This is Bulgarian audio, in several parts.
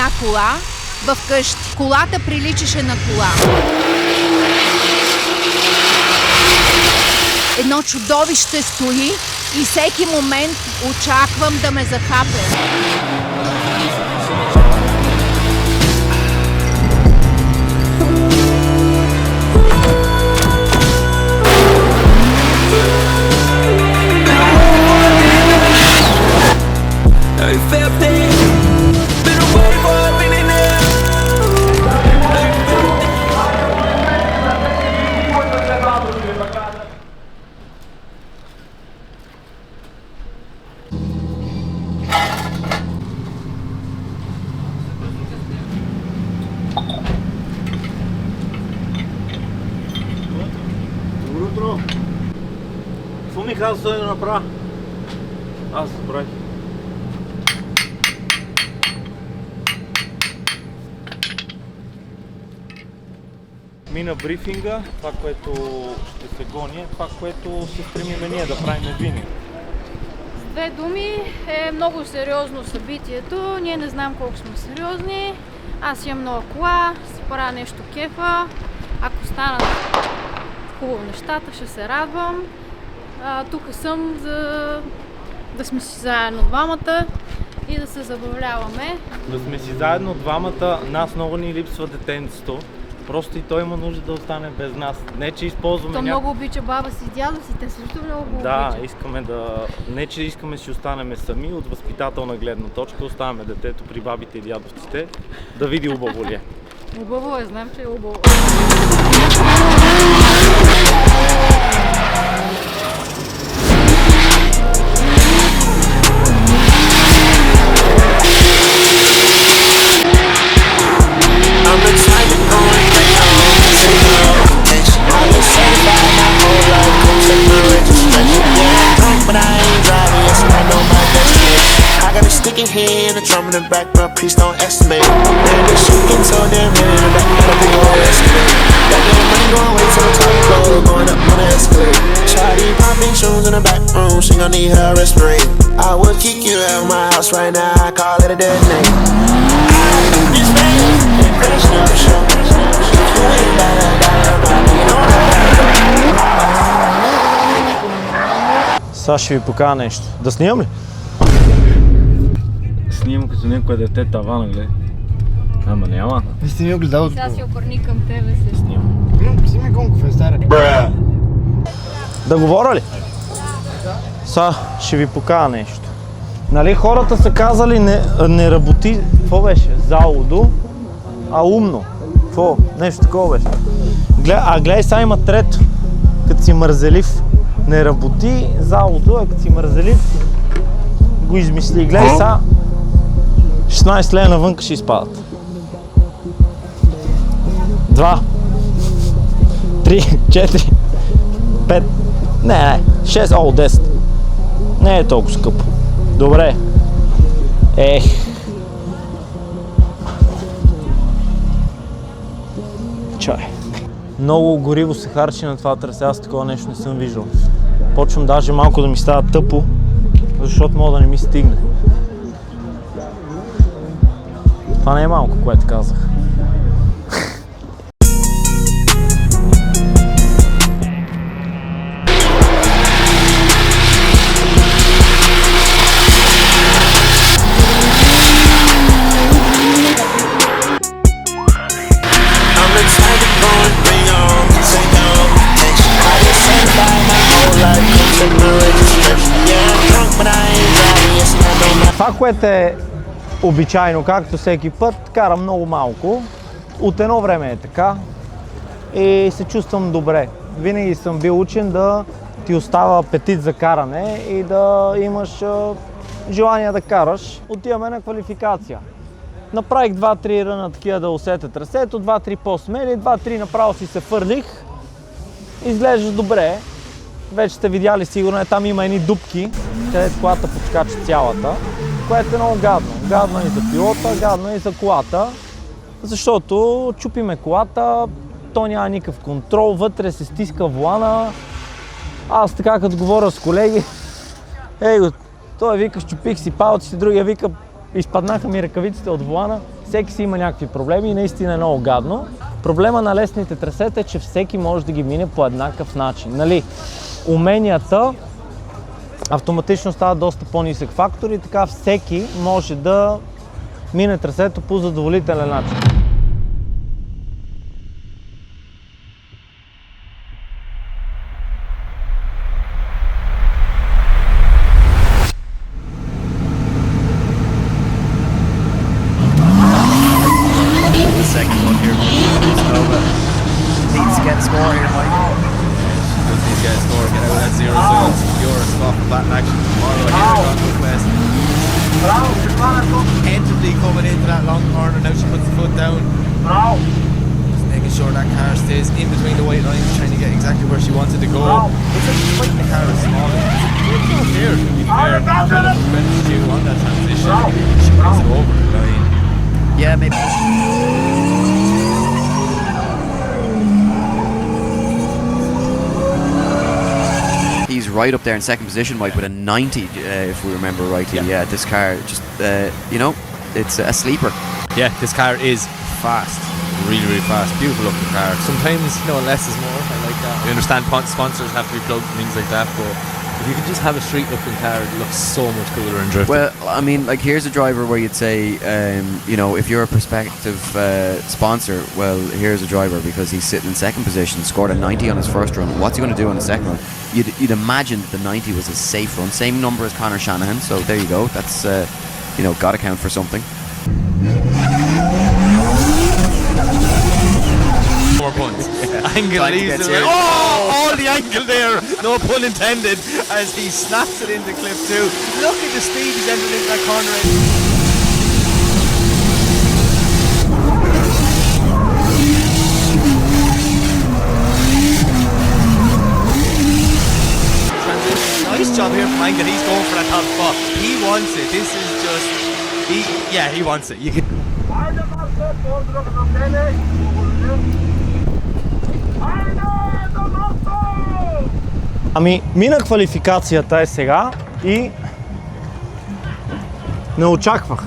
една кола вкъщи. Колата приличаше на кола. Едно чудовище стои и всеки момент очаквам да ме захапе. Какво ми каза той да направя? Аз забравих. Мина брифинга, това, което ще се гони, това, което се стремиме ние да правим винаги. С две думи е много сериозно събитието, ние не знаем колко сме сериозни. Аз имам нова кола, си правя нещо кефа, ако станат хубаво нещата, ще се радвам. Тук съм да сме си заедно двамата и да се забавляваме. Да сме си заедно двамата, нас много ни липсва детенцето. Просто и той има нужда да остане без нас. Не, че използваме То много обича баба си и дядо си, те също много го да, обичат. искаме да... Не, че искаме си останеме сами, от възпитателна гледна точка оставяме детето при бабите и дядовците да види убаво ли е. Убаво е, знам, че е убаво. Here, the drum in the back, but please don't estimate. Man, this shit getting so damn heavy in the back, got a big old escalade. Got that money going way to the top, floor, going up on the escalade. Shawty popping shoes in the back room, she gon' need her respirator. I would kick you out of my house right now, I call it a dead name. This man, impression of the show. You ain't got a dollar, but you know that. Сега ще ви покажа нещо. Да снимам ли? Снимам като някое дете тавана, гледай. Ама няма. Не сте ми огледалото. Сега си окорни към тебе се. Снимам. Взимай гонков, е стара. Да говоря ли? Сега ще ви покажа нещо. Нали хората са казали не работи, какво беше? Заудо, а умно. Какво? Нещо такова беше. Гледай, сега има трето. Като си мързелив. Не работи заудо, а като си мързелив го измисли. Гледай сега. 16 лева навънка ще изпадат. 2, 3, 4, 5, не, 6, 10. Не е толкова скъпо. Добре. Чай. Много гориво се харчи на това трасе, аз такова нещо не съм виждал. Почвам даже малко да ми става тъпо, защото мога да не ми стигне. Това не е малко, което казах. Това, което е обичайно, както всеки път, карам много малко. От едно време е така и се чувствам добре. Винаги съм бил учен да ти остава апетит за каране и да имаш желание да караш. Отиваме на квалификация. Направих 2-3 ръна такива да усетя трасето, 2-3 по-смели, 2-3 направо си се фърлих. Изглежда добре. Вече сте видяли сигурно, там има едни дупки, където колата подскача цялата, което е много гадно. Гадно и за пилота, гадно и за колата, защото чупиме колата, то няма никакъв контрол, вътре се стиска волана. Аз така като говоря с колеги, той вика, щупих си палците, другия вика, изпаднаха ми ръкавиците от волана, всеки си има някакви проблеми и наистина е много гадно. Проблема на лесните трасета е, че всеки може да ги мине по еднакъв начин. Нали? Уменията автоматично стават доста по-нисък фактор и така всеки може да мине трасето по задоволителен начин. Second one here. Nova needs to get a score here, Mike. Does need to get a score, get out of that 0-0. Secure a spot for batting action tomorrow here at Gauntlet West. Tentatively coming into that long corner, now she puts the foot down. Just making sure that car stays in between the white lines, trying to get exactly where she wanted to go. Looks like she's fighting the car as small. It's not fair, to be fair. When it's due on that transition, she brings it over the line. Yeah, maybe. He's right up there in second position, Mike, with a 90, if we remember rightly. Yeah, this car just, you know, it's a sleeper. Yeah, this car is fast. Really, really fast. Beautiful looking car. Sometimes, you know, less is more. I like that. I understand sponsors have to be plugged and things like that, but if you can just have a street looking car, it looks so much cooler and drifting. Well, I mean, like, here's a driver where you'd say, you know, if you're a prospective sponsor, well, here's a driver because he's sitting in second position, scored a 90 on his first run. What's he going to do on the second run? You'd imagine that the 90 was a safe run. Same number as Conor Shanahan, so there you go. That's, you know, got to count for something. More puns. Angle leaves it. Oh, all the angle there. No pun intended. As he snaps it into clip 2. Look at the speed he's entered into that corner. Nice job here from Angle. He's going for that top spot. He wants it. This is just, he wants it. You can. Ами, мина квалификацията е сега и не очаквах.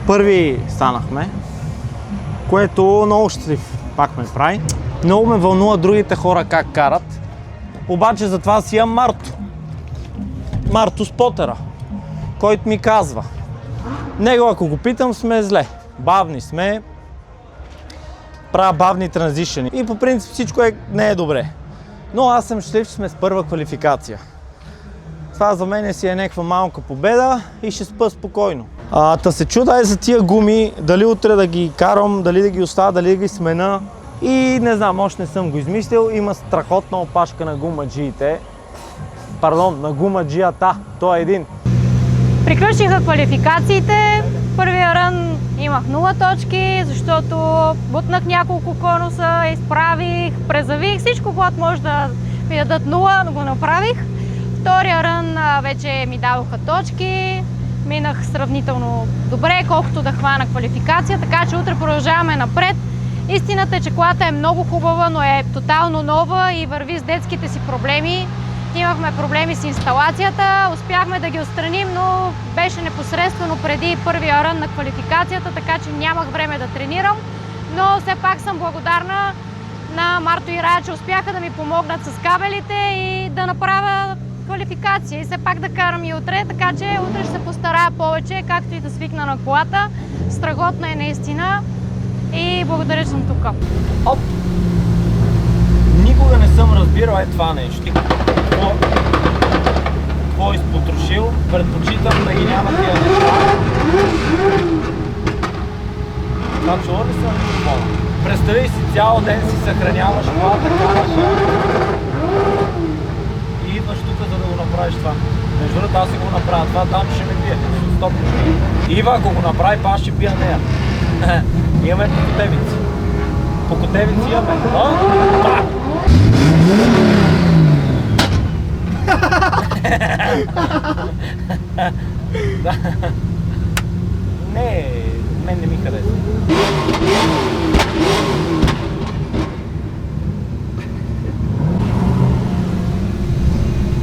Първи станахме, което много щастлив пак ме прави. Много ме вълнува другите хора как карат, обаче затова си имам Марто Спотера, който ми казва. Него, ако го питам, сме зле. Бавни сме, правя бавни транзишени и по принцип всичко не е добре. Но аз съм щастлив, че сме с първа квалификация. Това за мен си е някаква малка победа и ще спа спокойно. Та се чуда за тия гуми, дали утре да ги карам, дали да ги оставя, дали да ги смена. И не знам, още не съм го измислил. Има страхотна опашка на гумаджиите. Пардон, на гумаджията. Той е един. Приключиха квалификациите. Първия рън имах 0 точки, защото бутнах няколко конуса, изправих, презавих всичко, което може да ми дадат 0, но го направих. Втория рън вече ми дадоха точки, минах сравнително добре, колкото да хвана квалификация, така че утре продължаваме напред. Истината е, че колата е много хубава, но е тотално нова и върви с детските си проблеми. Имахме проблеми с инсталацията, успяхме да ги отстраним, но беше непосредствено преди първия рън на квалификацията, така че нямах време да тренирам. Но все пак съм благодарна на Марто и Рая, че успяха да ми помогнат с кабелите и да направя квалификация. И все пак да карам и утре, така че утре ще се постарая повече, както и да свикна на колата. Страхотна е наистина и благодаря, че съм тук. Оп! Никога не съм разбирал това нещо. Какво изпотрошил, предпочитам да ги няма тия неща. Това чува ли съм микрофона? Представи си цял ден си съхраняваш колата, караш и идваш тук, за да го направиш това. Между другото, аз си го направя това, там ще ме бие. Стоп. Ива, ако го направи, аз ще пия нея. Имаме покотевици. Покотевици имаме. Не, мен не ми харесва.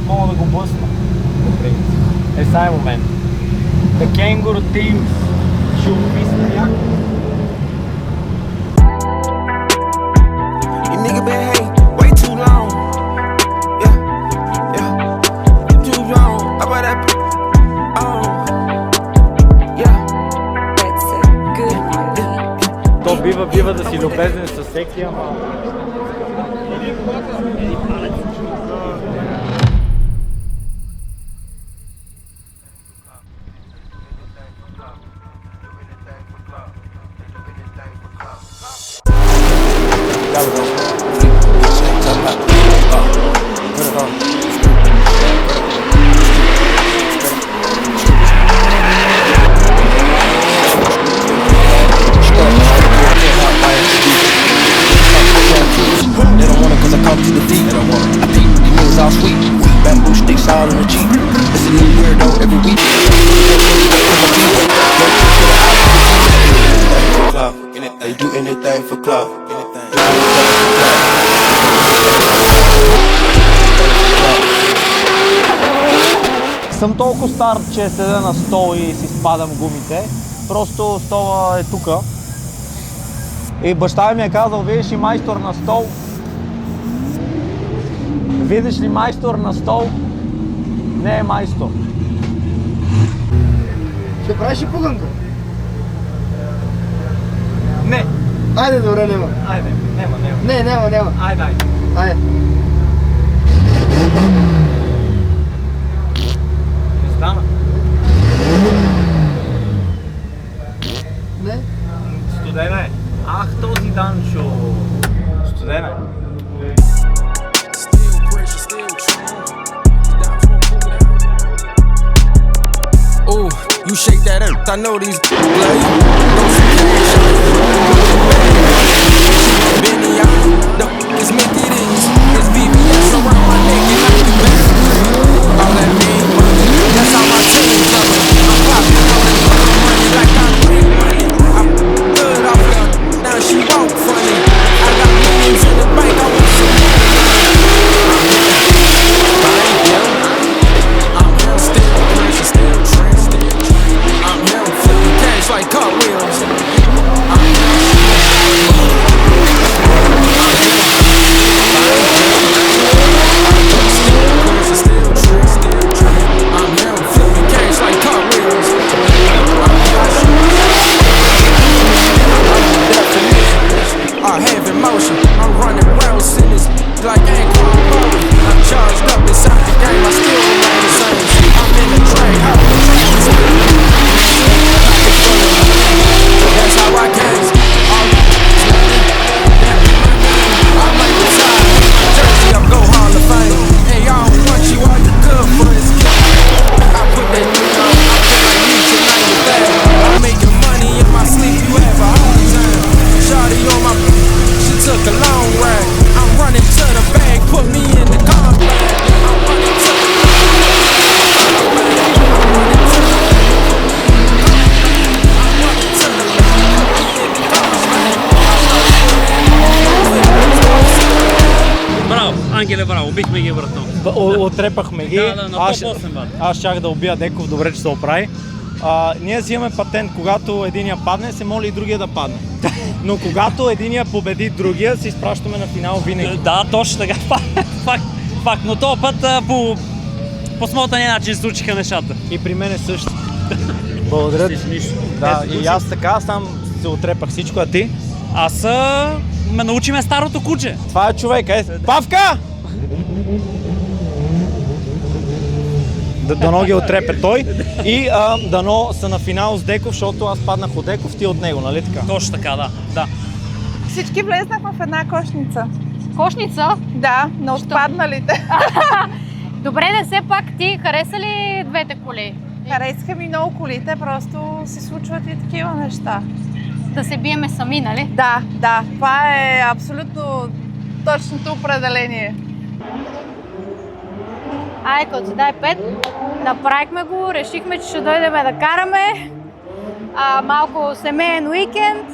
Мога да го блъсна. Е, сега е момент. The Kangaroo Team ще увисне някакво. You nigga been hating way too long. Yeah, yeah, too long. How about that? Oh, yeah. That's a good one. То бива да си любезен със всеки, ама... They don't want it cause I come to the deep. They don't want it. I peep, these niggas all sweet. Bamboo sticks all in the Jeep. It's a new weirdo every week. They do anything for clout. Съм толкова стар, че седя на стол и си спадам гумите. Просто стола е тука. И баща ми е казал, видиш ли майстор на стол? Видиш ли майстор на стол? Не е майстор. Ще правиш и пуганка? Не. Айде, добре, няма. Айде, няма. Не, няма. Айде. Айде. Не стана. Не? Студена е. Ах, този Данчо. Студена е. Ooh, you shake that up. I know these love you. Benny, the is Mickey D's. It's VVS around my neck and I be back. All that big money, that's how my team coming. I'm popping on that money like I'm big money. I'm good off her, now she walk funny. I got millions in the bank, I want some money. I'm here, still pressure, still trend. I'm here, flipping cash like cartwheels. I have emotion, I'm running around sentence like I ain't calling bowling. I'm charged up inside the game, I still remain the same. I'm in the train, that's how I came. I might retire, Jersey, I'm go Hall of Fame. Hey, I don't want you, all you good for this game. I put that thing on, I feel like Nietzsche 90,000. I'm making money in my sleep, you have a hard time. Shawty on my, she took a long ride. I'm running to the bag, put me in the combat. I'm running to the Браво, Ангеле, браво, бихме ги вратно. Отрепахме ги. Да, на топ 8 бат. Аз щях да убия Деков, добре, че се оправи. Ние си имаме патент, когато единия падне, се моли и другия да падне. Но когато единия победи другия, се изпращаме на финал винаги. Да, точно така. Факт, но този път по смотания начин се случиха нещата. И при мен е също. Благодаря. Да, и аз така, сам се отрепах всичко, а ти? Аз ме научиме старото куче. Това е човек, Павка! Дано ги отрепе той и дано са на финал с Деков, защото аз паднах от Деков, ти от него, нали така? Точно така, да. Всички влезнахме в една кошница. Кошница? Да, на отпадналите. Добре, да все пак ти хареса ли двете коли? Харесаха ми много колите, просто се случват и такива неща. Да се биеме сами, нали? Да, това е абсолютно точното определение. Ай, като си дай 5, направихме го, решихме, че ще дойдем да караме. Малко семейен уикенд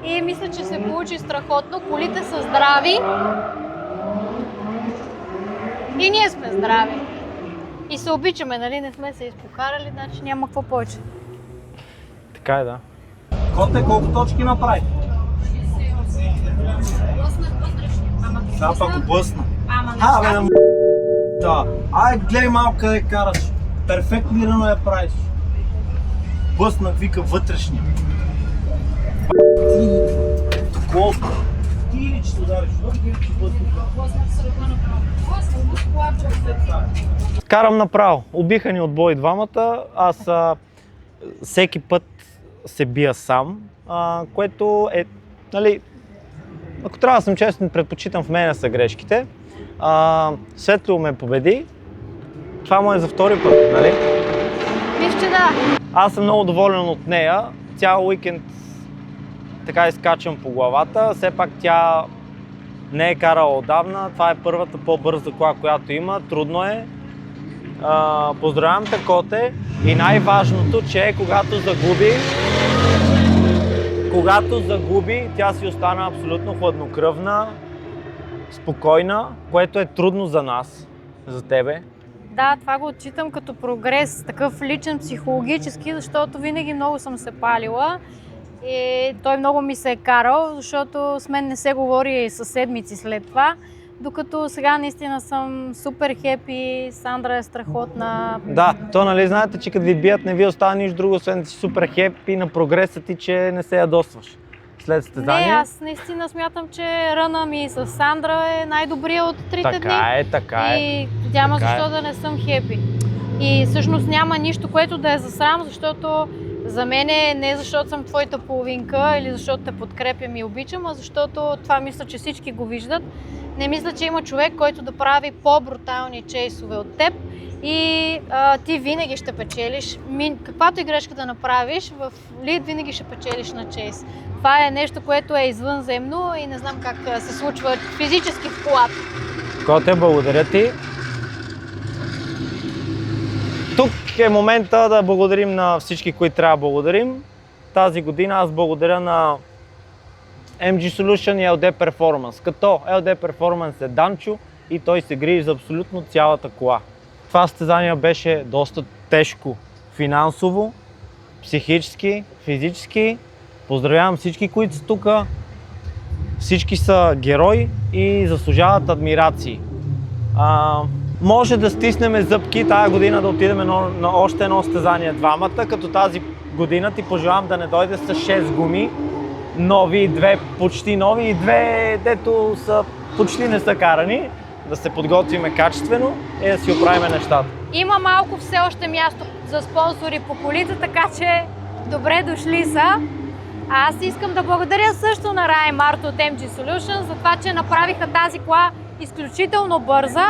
и мисля, че се получи страхотно. Колите са здрави и ние сме здрави. И се обичаме, нали? Не сме се изпокарали, значи няма какво повече. Така е, да. Коте, колко точки направи? Да, пак го блъсна. Бе, да му... Да. Ай, гледай малко къде караш. Перфектно я правиш. Блъснах, вика, вътрешния. Ти... Такова. Ти ли че се удариш? Ти ли че Карам направо. Убиха ни от бой двамата. Аз всеки път се бия сам, което е, нали, ако трябва да съм честен, предпочитам в мене са грешките. Светло ме победи. Това му е за втори път, нали? Мисля, че да. Аз съм много доволен от нея. Цял уикенд така изкачвам по главата. Все пак тя не е карала отдавна. Това е първата по-бърза кола, която има. Трудно е. Поздравявам те, Коте. И най-важното, че когато загуби, тя си остана абсолютно хладнокръвна, спокойна, което е трудно за нас, за тебе. Да, това го отчитам като прогрес, такъв личен, психологически, защото винаги много съм се палила и той много ми се е карал, защото с мен не се говори със седмици след това. Докато сега наистина съм супер хепи, Сандра е страхотна. Да, то нали знаете, че като ви бият не ви остава нищо друго, освен да си супер хепи на прогреса ти, че не се ядосваш след състезание. Не, аз наистина смятам, че ръна ми с Сандра е най-добрия от трите дни. Така е. И няма защо да не съм хепи. И всъщност няма нищо, което да е за срам, защото за мен не защото съм твоята половинка или защото те подкрепям и обичам, а защото това мисля, че всички го виждат. Не мисля, че има човек, който да прави по-брутални чейсове от теб и ти винаги ще печелиш. Каквато и грешка да направиш, в лид винаги ще печелиш на чейс. Това е нещо, което е извънземно и не знам как се случва физически в колата. Коте, благодаря ти. Тук е момента да благодарим на всички, които трябва да благодарим. Тази година аз благодаря на MG Solution и LD Performance. Като LD Performance е Данчо и той се грижи за абсолютно цялата кола. Това състезание беше доста тежко финансово, психически, физически. Поздравявам всички, които са тук. Всички са герои и заслужават адмирации. Може да стиснем зъбки тази година да отидем на още едно състезание двамата, като тази година ти пожелавам да не дойде с 6 гуми, нови, 2 почти нови и 2, дето са почти не са карани, да се подготвиме качествено и да си оправим нещата. Има малко все още място за спонсори по колите, така че добре дошли са. Аз искам да благодаря също на Рай Марто от MG Solution за това, че направиха тази кола изключително бърза.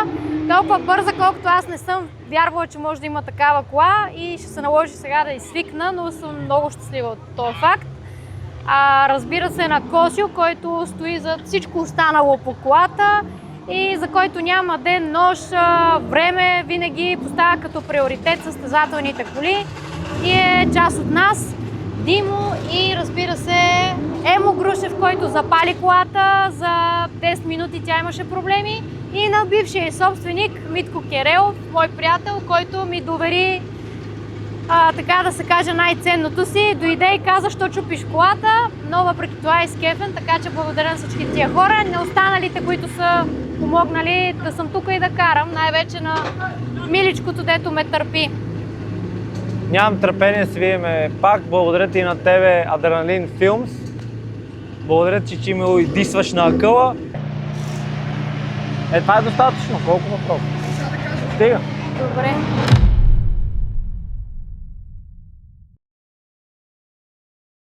Толкова бърза, колкото аз не съм вярвала, че може да има такава кола и ще се наложи сега да изсвикна, но съм много щастлива от този факт. Разбира се, на Косио, който стои за всичко останало по колата и за който няма ден, нощ, време, винаги поставя като приоритет състезателните коли и е част от нас. Димо и разбира се Емо Грушев, който запали колата, за 10 минути тя имаше проблеми и на бившия собственик Митко Керелов, мой приятел, който ми довери така да се каже най-ценното си, дойде и каза, що чупиш колата, но въпреки това е скефен, така че благодаря на всички тия хора, на останалите, които са помогнали да съм тук и да карам, най-вече на миличкото, дето ме търпи. Нямам търпение да се видим пак. Благодаря ти на тебе, Адреналин Филмс. Благодаря ти, че ме дисваш на акъла. Това е достатъчно. Колко въпрос? Стига. Добре.